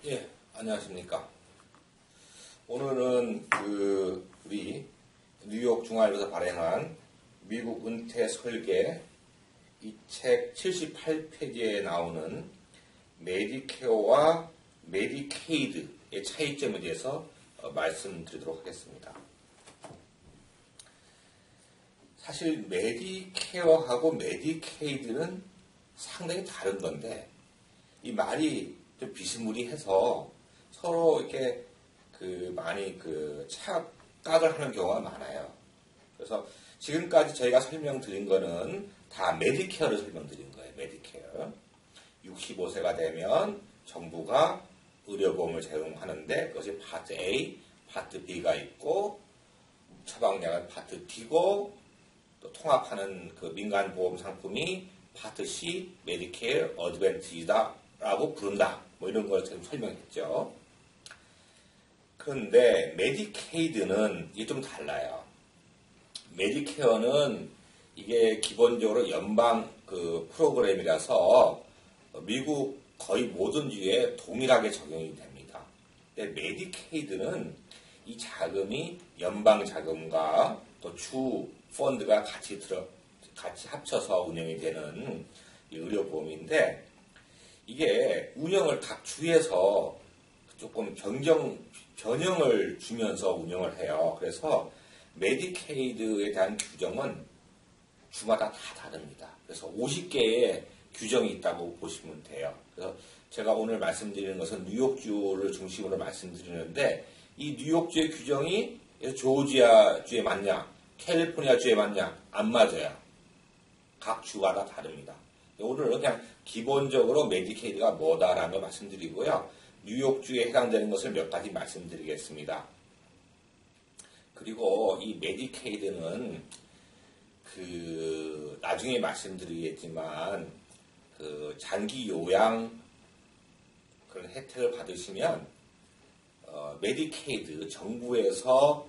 예, 안녕하십니까. 오늘은 우리 뉴욕 중앙일보에서 발행한 미국 은퇴 설계 이 책 78페이지에 나오는 메디케어와 메디케이드의 차이점에 대해서 말씀드리도록 하겠습니다. 사실 메디케어하고 메디케이드는 상당히 다른 건데 이 말이 좀 비스무리해서 서로 이렇게 많이 착각을 하는 경우가 많아요. 그래서 지금까지 저희가 설명드린 거는 다 메디케어를 설명드린 거예요. 메디케어. 65세가 되면 정부가 의료보험을 제공하는데 그것이 파트 A, 파트 B가 있고 처방약은 파트 D고 또 통합하는 그 민간보험 상품이 파트 C, 메디케어 어드밴티지다라고 부른다. 뭐 이런 걸 지금 설명했죠. 그런데 메디케이드는 이게 좀 달라요. 메디케어는 이게 기본적으로 연방 프로그램이라서 미국 거의 모든 주에 동일하게 적용이 됩니다. 근데 메디케이드는 이 자금이 연방 자금과 또 주 펀드가 같이 합쳐서 운영이 되는 이 의료보험인데 이게 운영을 각 주에서 조금 변형을 주면서 운영을 해요. 그래서 메디케이드에 대한 규정은 주마다 다 다릅니다. 그래서 50개의 규정이 있다고 보시면 돼요. 그래서 제가 오늘 말씀드리는 것은 뉴욕주를 중심으로 말씀드리는데 이 뉴욕주의 규정이 조지아주에 맞냐, 캘리포니아주에 맞냐 안 맞아요. 각 주가 다 다릅니다. 오늘은 그냥 기본적으로 메디케이드가 뭐다라는 걸 말씀드리고요. 뉴욕주에 해당되는 것을 몇 가지 말씀드리겠습니다. 그리고 이 메디케이드는 나중에 말씀드리겠지만 장기 요양 그런 혜택을 받으시면 메디케이드 정부에서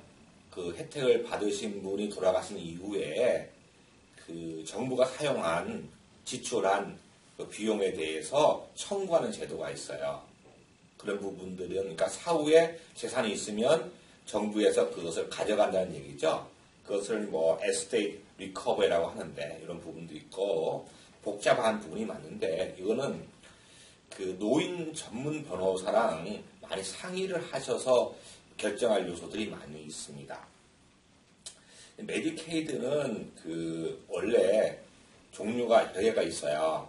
그 혜택을 받으신 분이 돌아가신 이후에 정부가 지출한 그 비용에 대해서 청구하는 제도가 있어요. 그런 부분들은, 그러니까 사후에 재산이 있으면 정부에서 그것을 가져간다는 얘기죠. 그것을 에스테이트 리커버리라고 하는데, 이런 부분도 있고, 복잡한 부분이 많은데, 이거는 노인 전문 변호사랑 많이 상의를 하셔서 결정할 요소들이 많이 있습니다. 메디케이드는 원래 종류가 여러 개가 있어요.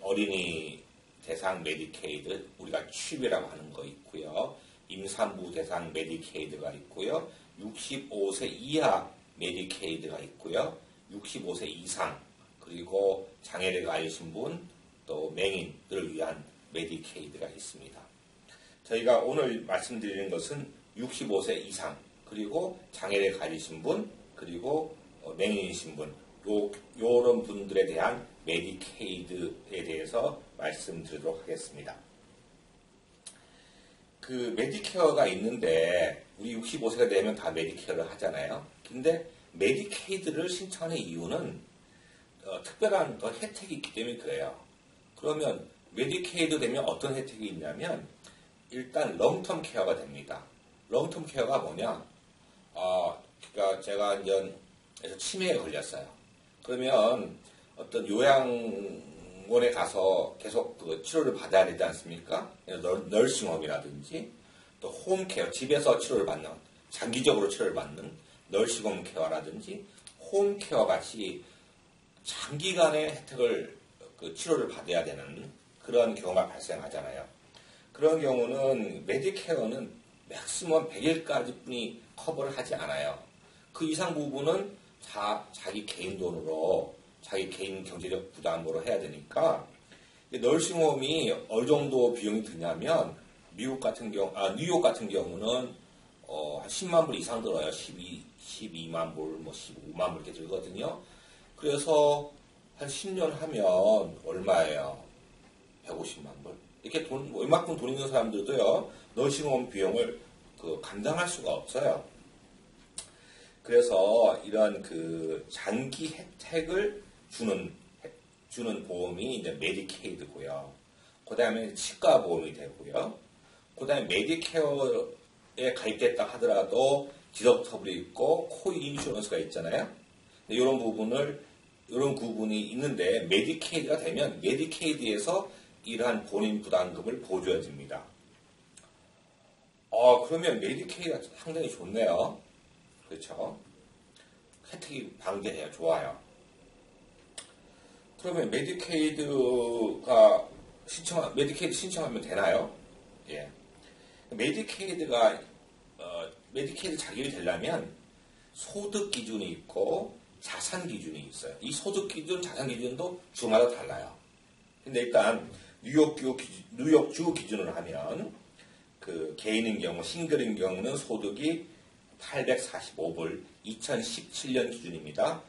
어린이 대상 메디케이드, 우리가 취업이라고 하는 거 있고요. 임산부 대상 메디케이드가 있고요. 65세 이하 메디케이드가 있고요. 65세 이상, 그리고 장애를 가지신 분, 또 맹인들을 위한 메디케이드가 있습니다. 저희가 오늘 말씀드리는 것은 65세 이상, 그리고 장애를 가지신 분, 그리고 맹인이신 분, 요런 분들에 대한 메디케이드에 대해서 말씀드리도록 하겠습니다. 메디케어가 있는데 우리 65세가 되면 다 메디케어를 하잖아요. 근데 메디케이드를 신청하는 이유는 특별한 혜택이 있기 때문에 그래요. 그러면 메디케이드 되면 어떤 혜택이 있냐면 일단 롱텀 케어가 됩니다. 롱텀 케어가 뭐냐? 그러니까 제가 이제 치매에 걸렸어요. 그러면 어떤 요양원에 가서 계속 치료를 받아야 되지 않습니까? 널싱홈이라든지 또 홈케어, 집에서 치료를 받는, 장기적으로 치료를 받는 널싱홈 케어라든지 홈케어 같이 장기간의 혜택을 치료를 받아야 되는 그런 경우가 발생하잖아요. 그런 경우는 메디케어는 맥시멈 100일까지 뿐이 커버를 하지 않아요. 그 이상 부분은 자기 개인 돈으로, 자기 개인 경제적 부담으로 해야 되니까, 널싱홈이 어느 정도 비용이 드냐면, 뉴욕 같은 경우는, 한 10만 불 이상 들어요. 12만 불, 15만 불 이렇게 들거든요. 그래서 한 10년 하면 얼마예요? 150만 불. 이렇게 웬만큼 돈 있는 사람들도요, 널싱홈 비용을 감당할 수가 없어요. 그래서 이런 장기 혜택을 주는 보험이 이제 메디케이드고요. 그 다음에 치과 보험이 되고요. 그 다음에 메디케어에 가입됐다 하더라도 디덕터블이 있고 코이 인슈런스가 있잖아요. 이런 구분이 있는데 메디케이드가 되면 메디케이드에서 이러한 본인 부담금을 보조해 줍니다. 그러면 메디케이드가 상당히 좋네요. 그렇죠? 혜택이 방대해요. 좋아요. 그러면 메디케이드 신청하면 되나요? 예. 메디케이드 자격이 되려면 소득 기준이 있고 자산 기준이 있어요. 이 소득 기준, 자산 기준도 주마다 달라요. 근데 일단 뉴욕주 기준으로 하면 그 개인인 경우, 싱글인 경우는 소득이 845불, 2017년 기준입니다.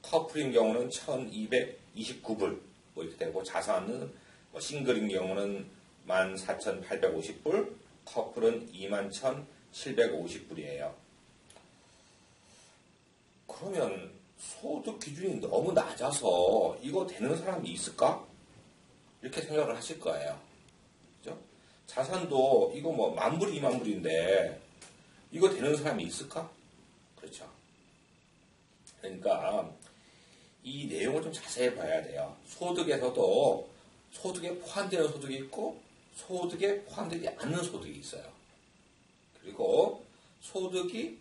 커플인 경우는 1229불, 뭐 이렇게 되고, 자산은 싱글인 경우는 14,850불, 커플은 21,750불이에요. 그러면 소득 기준이 너무 낮아서 이거 되는 사람이 있을까? 이렇게 생각을 하실 거예요. 그죠? 자산도 이거 뭐 10,000불, 20,000불인데 이거 되는 사람이 있을까? 그렇죠. 그러니까 이 내용을 좀 자세히 봐야 돼요. 소득에서도 소득에 포함되는 소득이 있고 소득에 포함되지 않는 소득이 있어요. 그리고 소득이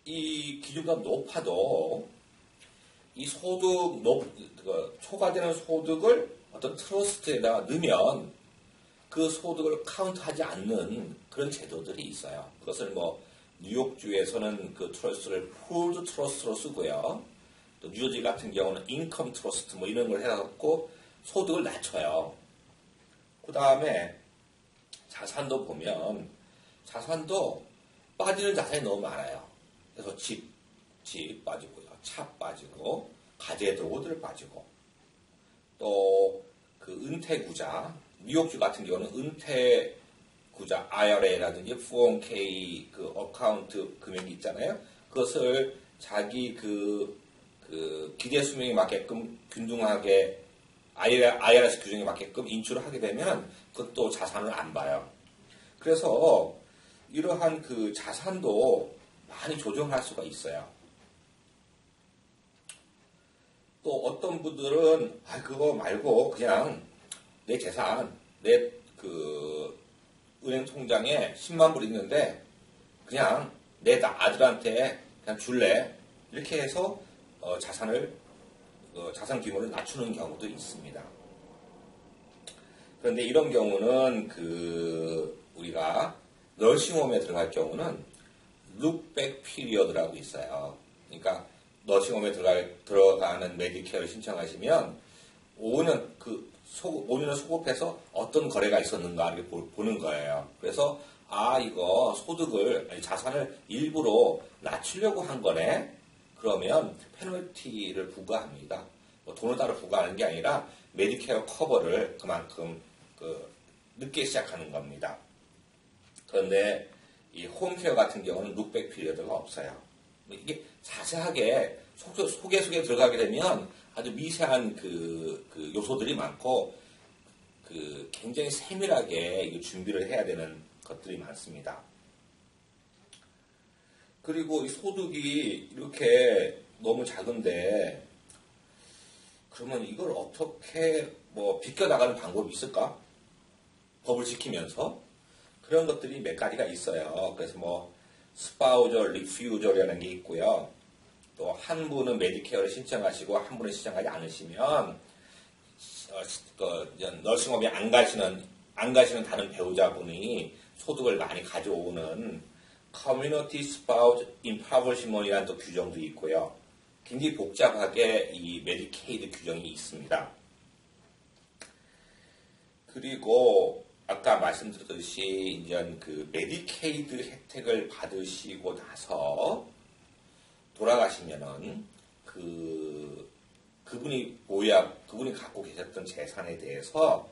이 기준보다 높아도 이 초과되는 소득을 어떤 트러스트에다가 넣으면 그 소득을 카운트하지 않는 그런 제도들이 있어요. 그것을 뉴욕주에서는 그 트러스트를 폴드 트러스트로 쓰고요. 또 뉴저지 같은 경우는 인컴 트러스트 이런 걸 해갖고 소득을 낮춰요. 그 다음에 자산도 보면 자산도 빠지는 자산이 너무 많아요. 그래서 집 빠지고요. 차 빠지고 가재도구들 빠지고 또 그 은퇴구자 뉴욕주 같은 경우는 은퇴구자 IRA라든지 401k 그 어카운트 금액이 있잖아요. 그것을 자기 그 기대 수명에 맞게끔 균등하게 IRS 규정에 맞게끔 인출을 하게 되면 그것도 자산을 안 봐요. 그래서 이러한 그 자산도 많이 조정할 수가 있어요. 또 어떤 분들은 그거 말고 그냥 내 재산, 내 그 은행 통장에 10만 불 있는데 그냥 내 아들한테 그냥 줄래 이렇게 해서 자산 규모를 낮추는 경우도 있습니다. 그런데 이런 경우는 우리가 너싱홈에 들어갈 경우는 룩백 피리어드라고 있어요. 그러니까 너싱홈에 들어가는 메디케어를 신청하시면 5년을 소급해서 어떤 거래가 있었는가 이렇게 보는 거예요. 그래서 이거 자산을 일부러 낮추려고 한 거네. 그러면 페널티를 부과합니다. 돈을 따로 부과하는 게 아니라 메디케어 커버를 그만큼 늦게 시작하는 겁니다. 그런데 이 홈케어 같은 경우는 룩백 피리어드가 없어요. 이게 자세하게 속에 들어가게 되면 아주 미세한 그 요소들이 많고 굉장히 세밀하게 준비를 해야 되는 것들이 많습니다. 그리고 이 소득이 이렇게 너무 작은데 그러면 이걸 어떻게 비껴나가는 방법이 있을까? 법을 지키면서 그런 것들이 몇 가지가 있어요. 그래서 스파우저 리퓨저라는 게 있고요. 또 한 분은 메디케어를 신청하시고 한 분은 신청하지 않으시면 너싱홈에 안 가시는 다른 배우자분이 소득을 많이 가져오는 커뮤니티 스파우저 임파버시먼이라는 또 규정도 있고요. 굉장히 복잡하게 이 메디케이드 규정이 있습니다. 그리고 아까 말씀드렸듯이 이제 그 메디케이드 혜택을 받으시고 나서 돌아가시면은 그분이 갖고 계셨던 재산에 대해서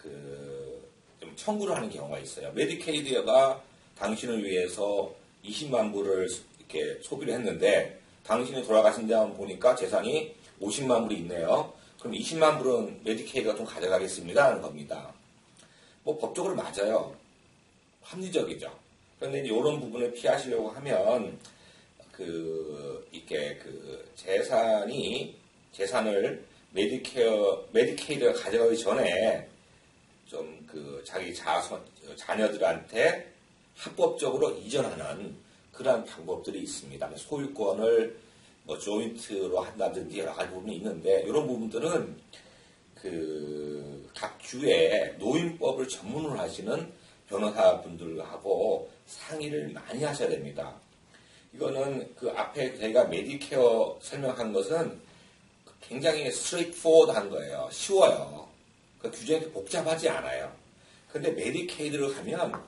좀 청구를 하는 경우가 있어요. 메디케이드가 당신을 위해서 20만 불을 이렇게 소비를 했는데 당신이 돌아가신 다음 보니까 재산이 50만 불이 있네요. 그럼 20만 불은 메디케이드가 좀 가져가겠습니다 하는 겁니다. 법적으로 맞아요. 합리적이죠. 그런데 이제 이런 부분을 피하시려고 하면 이렇게 재산을 메디케이드가 가져가기 전에 좀 자기 자녀들한테 합법적으로 이전하는 그러한 방법들이 있습니다. 소유권을 뭐 조인트로 한다든지 여러 가지 부분이 있는데 이런 부분들은 각 주에 노인법을 전문으로 하시는 변호사분들하고 상의를 많이 하셔야 됩니다. 이거는 앞에 저희가 메디케어 설명한 것은 굉장히 straightforward한 거예요. 쉬워요. 규정이 복잡하지 않아요. 근데 메디케이드를 하면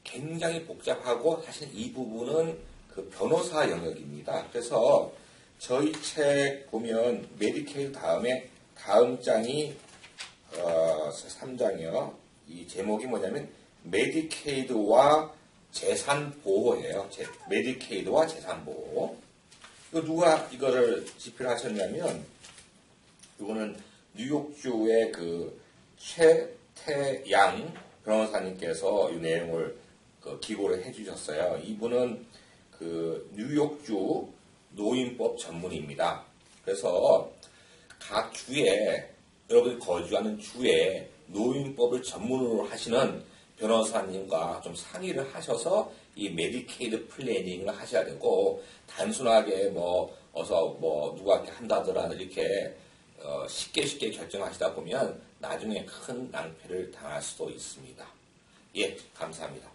굉장히 복잡하고 사실 이 부분은 변호사 영역입니다. 그래서 저희 책 보면 메디케이드 다음 장이 3장이요. 이 제목이 뭐냐면 메디케이드와 재산 보호예요. 메디케이드와 재산 보호. 이거 누가 이거를 집필하셨냐면 이거는 뉴욕주의 최태양 변호사님께서 이 내용을 기고를 해주셨어요. 이분은 뉴욕주 노인법 전문입니다. 그래서 각 주에 여러분이 거주하는 주에 노인법을 전문으로 하시는 변호사님과 좀 상의를 하셔서 이 메디케이드 플래닝을 하셔야 되고 단순하게 어서 누구한테 한다더라 이렇게 쉽게 결정하시다 보면 나중에 큰 낭패를 당할 수도 있습니다. 예, 감사합니다.